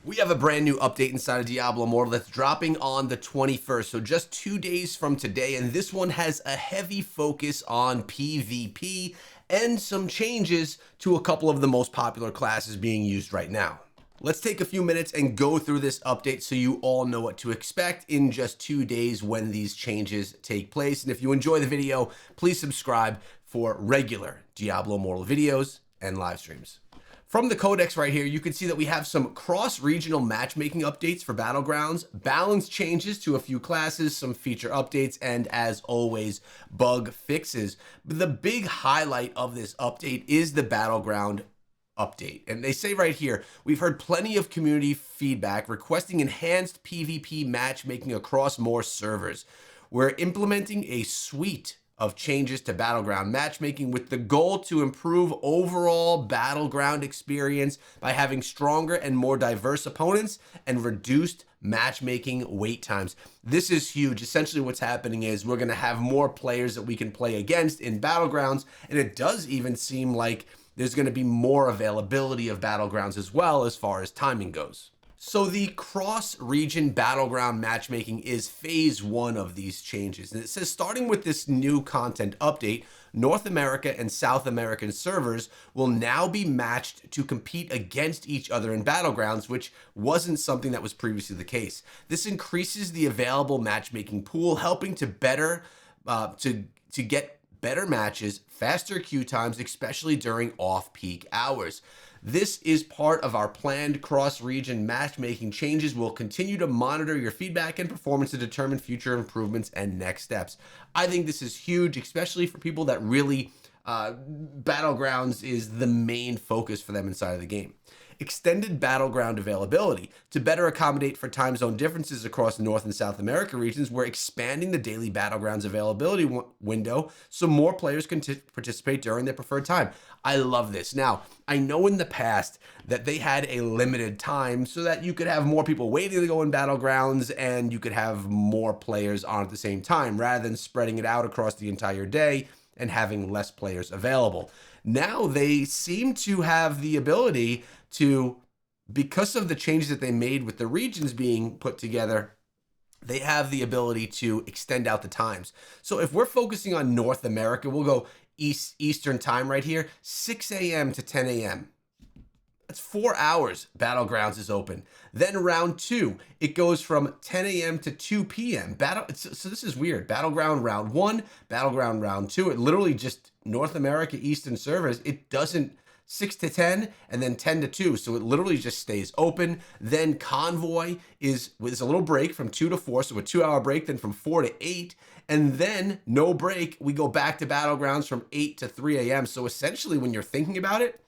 We have a brand new update inside of Diablo Immortal that's dropping on the 21st, so just 2 days from today, and this one has a heavy focus on PvP and some changes to a couple of the most popular classes being used right now. Let's take a few minutes and go through this update so you all know what to expect in just 2 days when these changes take place. And if you enjoy the video, please subscribe for regular Diablo Immortal videos and live streams. From the codex right here, you can see that we have some cross-regional matchmaking updates for Battlegrounds, balance changes to a few classes, some feature updates, and as always, bug fixes. But the big highlight of this update is the Battleground update. And they say right here, we've heard plenty of community feedback requesting enhanced PvP matchmaking across more servers. We're implementing a suite of changes to Battleground matchmaking with the goal to improve overall Battleground experience by having stronger and more diverse opponents and reduced matchmaking wait times. This is huge. Essentially what's happening is we're going to have more players that we can play against in Battlegrounds, and it does even seem like there's going to be more availability of Battlegrounds as well as far as timing goes. So the cross-region Battleground matchmaking is phase 1 of these changes. And it says starting with this new content update, North America and South American servers will now be matched to compete against each other in Battlegrounds, which wasn't something that was previously the case. This increases the available matchmaking pool, helping to get better matches, faster queue times, especially during off-peak hours. This is part of our planned cross-region matchmaking changes. We'll continue to monitor your feedback and performance to determine future improvements and next steps. I think this is huge, especially for people that really Battlegrounds is the main focus for them inside of the game. Extended Battleground availability. To better accommodate for time zone differences across North and South America regions, we're expanding the daily Battlegrounds availability window so more players can participate during their preferred time. I love this. Now, I know in the past that they had a limited time so that you could have more people waiting to go in Battlegrounds and you could have more players on at the same time rather than spreading it out across the entire day and having less players available. Now they seem to have the ability to, because of the changes that they made with the regions being put together, they have the ability to extend out the times. So if we're focusing on North America, we'll go Eastern time right here, 6 a.m. to 10 a.m. That's 4 hours Battlegrounds is open. Then round 2, it goes from 10 a.m. to 2 p.m. So this is weird. Battleground round 1, Battleground round 2. It literally just North America Eastern servers. It doesn't 6 to 10 and then 10 to 2. So it literally just stays open. Then Convoy is with a little break from 2 to 4. So a 2-hour break, then from 4 to 8. And then no break. We go back to Battlegrounds from 8 to 3 a.m. So essentially when you're thinking about it,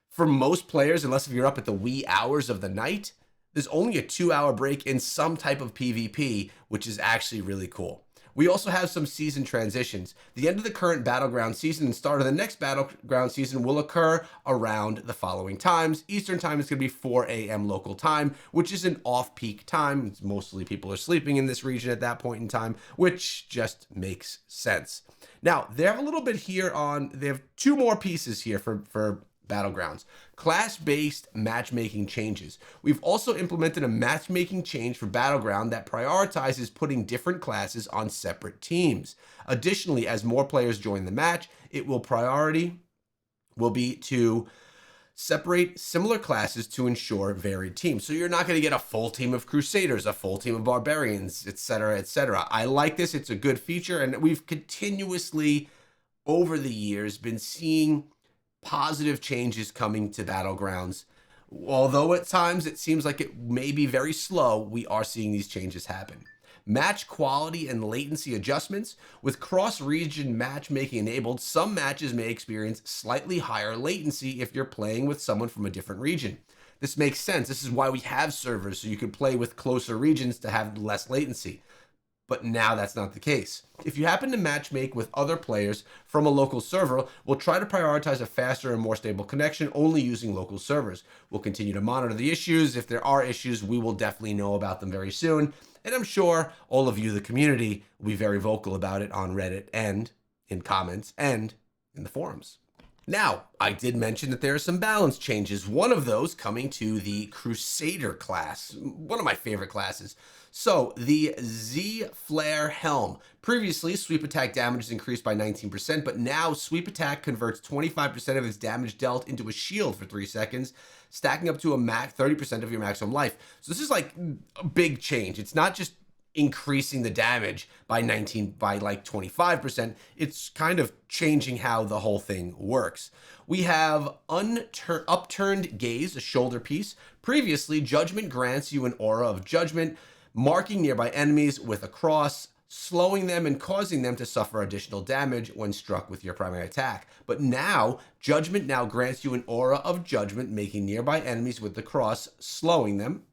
for most players, unless if you're up at the wee hours of the night, there's only a 2-hour break in some type of PvP, which is actually really cool. We also have some season transitions. The end of the current Battleground season and start of the next Battleground season will occur around the following times. Eastern time is going to be 4 a.m. local time, which is an off-peak time. Mostly people are sleeping in this region at that point in time, which just makes sense. Now, they have a little bit here on, they have 2 more pieces here for Battlegrounds. Class-based matchmaking changes. We've also implemented a matchmaking change for Battleground that prioritizes putting different classes on separate teams. Additionally, as more players join the match, priority will be to separate similar classes to ensure varied teams. So you're not going to get a full team of Crusaders, a full team of Barbarians, etc., etc. I like this. It's a good feature, and we've continuously over the years been seeing positive changes coming to Battlegrounds. Although at times it seems like it may be very slow, we are seeing these changes happen. Match quality and latency adjustments. With cross-region matchmaking enabled, some matches may experience slightly higher latency if you're playing with someone from a different region. This makes sense. This is why we have servers, so you can play with closer regions to have less latency. But now that's not the case. If you happen to matchmake with other players from a local server, we'll try to prioritize a faster and more stable connection only using local servers. We'll continue to monitor the issues. If there are issues, we will definitely know about them very soon. And I'm sure all of you, the community, will be very vocal about it on Reddit and in comments and in the forums. Now, I did mention that there are some balance changes, one of those coming to the Crusader class, one of my favorite classes. So, the Z Flare Helm. Previously, sweep attack damage is increased by 19%, but now sweep attack converts 25% of its damage dealt into a shield for 3 seconds, stacking up to a 30% of your maximum life. So this is like a big change. It's not just increasing the damage by like 25%. It's kind of changing how the whole thing works. We have upturned gaze, a shoulder piece. Previously, judgment grants you an aura of judgment, marking nearby enemies with a cross, slowing them and causing them to suffer additional damage when struck with your primary attack. But now, judgment now grants you an aura of judgment, making nearby enemies with the cross, slowing them.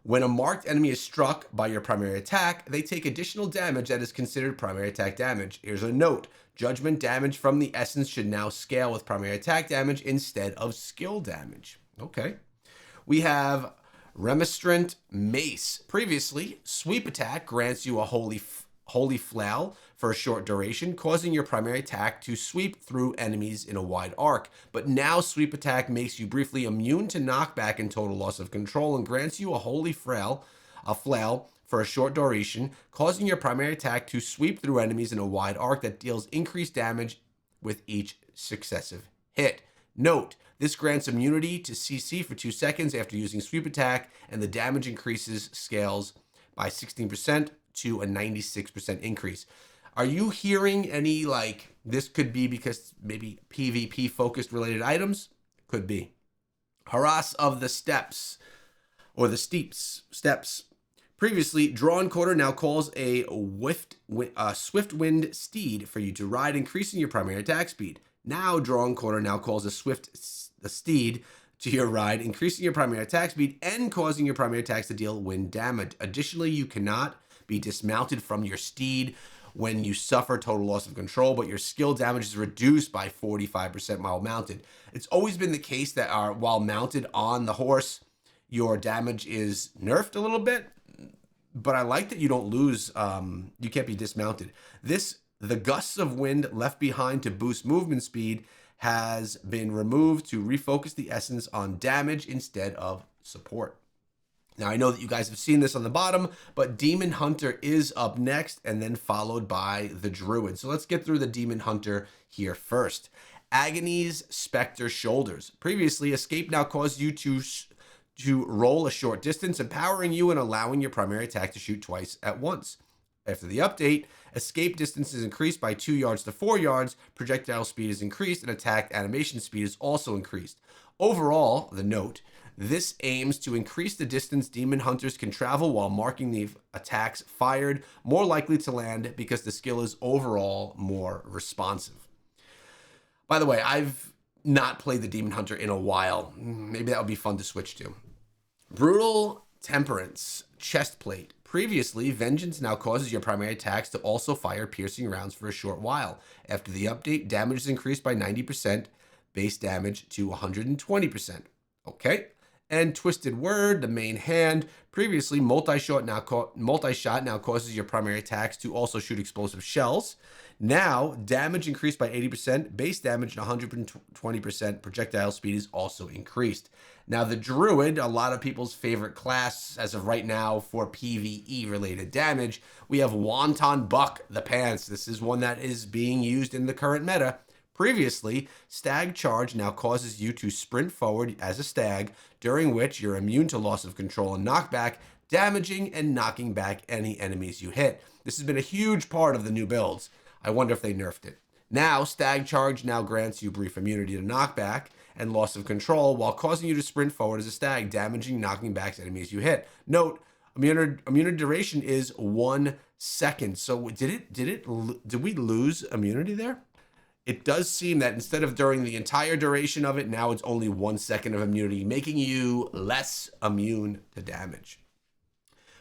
When a marked enemy is struck by your primary attack, they take additional damage that is considered primary attack damage. Here's a note. Judgment damage from the essence should now scale with primary attack damage instead of skill damage. Okay. We have Remonstrant Mace. Previously, sweep attack grants you a holy flail for a short duration, causing your primary attack to sweep through enemies in a wide arc. But now sweep attack makes you briefly immune to knockback and total loss of control and grants you a flail for a short duration, causing your primary attack to sweep through enemies in a wide arc that deals increased damage with each successive hit. Note, this grants immunity to CC for 2 seconds after using sweep attack, and the damage scales by 16% to a 96% increase. Are you hearing any, like, this could be because maybe PvP focused related items? Could be. Harass of the Steps, or the Steps. Previously, Drawn Quarter now calls a swift wind steed for you to ride, increasing your primary attack speed. Now, Drawn Quarter now calls a steed to your ride, increasing your primary attack speed and causing your primary attacks to deal wind damage. Additionally, you cannot be dismounted from your steed when you suffer total loss of control, but your skill damage is reduced by 45% while mounted. It's always been the case that while mounted on the horse, your damage is nerfed a little bit, but I like that you don't lose, you can't be dismounted. The gusts of wind left behind to boost movement speed has been removed to refocus the essence on damage instead of support. Now, I know that you guys have seen this on the bottom, but Demon Hunter is up next and then followed by the Druid. So let's get through the Demon Hunter here first. Agony's Spectre Shoulders. Previously, Escape now caused you to roll a short distance, empowering you and allowing your primary attack to shoot twice at once. After the update, escape distance is increased by 2 yards to 4 yards, projectile speed is increased, and attack animation speed is also increased. Overall, the note, this aims to increase the distance demon hunters can travel while marking the attacks fired more likely to land because the skill is overall more responsive. By the way, I've not played the Demon Hunter in a while. Maybe that would be fun to switch to. Brutal Temperance Chestplate. Previously, Vengeance now causes your primary attacks to also fire piercing rounds for a short while. After the update, damage is increased by 90%, base damage to 120%. Okay. And Twisted Word, the main hand. Previously, multi-shot now causes your primary attacks to also shoot explosive shells. Now, damage increased by 80%, base damage and 120%, projectile speed is also increased. Now, the Druid, a lot of people's favorite class as of right now for PvE-related damage, we have Wonton Buck the Pants. This is one that is being used in the current meta. Previously, Stag Charge now causes you to sprint forward as a stag, during which you're immune to loss of control and knockback, damaging and knocking back any enemies you hit. This has been a huge part of the new builds. I wonder if they nerfed it. Now, Stag Charge now grants you brief immunity to knockback and loss of control while causing you to sprint forward as a stag, damaging, knocking back enemies you hit. Note, immunity duration is 1 second. So did we lose immunity there? It does seem that instead of during the entire duration of it, now it's only 1 second of immunity, making you less immune to damage.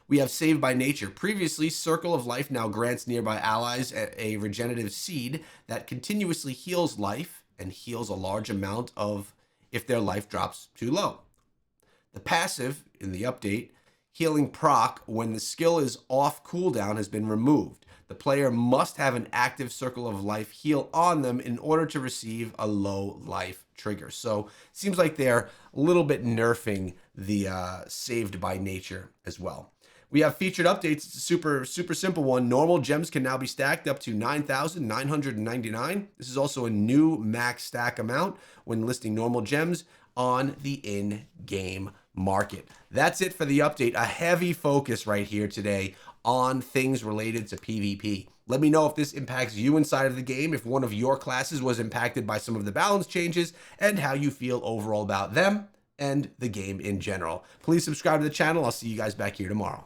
We have Saved by Nature. Previously, Circle of Life now grants nearby allies a regenerative seed that continuously heals life and heals a large amount of if their life drops too low. The passive in the update, Healing Proc, when the skill is off cooldown, has been removed. The player must have an active Circle of Life heal on them in order to receive a low life trigger. So seems like they're a little bit nerfing the saved by nature as well. We have featured updates. It's a super simple one. Normal gems can now be stacked up to 9,999. This is also a new max stack amount when listing normal gems on the in-game market. That's it for the update. A heavy focus right here today on things related to PvP. Let me know if this impacts you inside of the game, if one of your classes was impacted by some of the balance changes, and how you feel overall about them and the game in general. Please subscribe to the channel. I'll see you guys back here tomorrow.